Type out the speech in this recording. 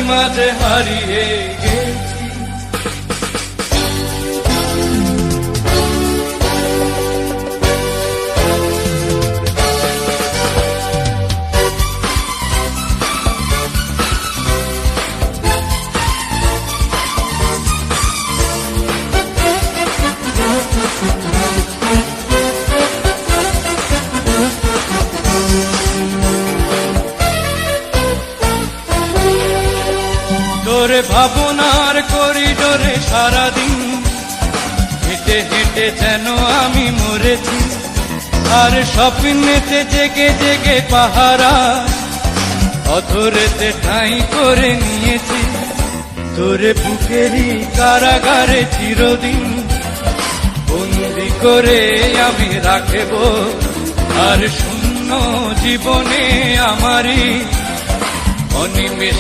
মাঝে হারিয়ে গেছি। তোরে ভাবনার করিডোরে সারাদিন হেঁটে হেঁটে যেন আমি মরেছি, আর স্বপ্নেতে জেগে জেগে পাহারা অধরেতে ঠাঁই করে নিয়েছি। তোরে বুকেরই কারাগারে চিরদিন বন্দি করে আমি রাখব, আর শূন্য জীবনে আমারই অনিমেষ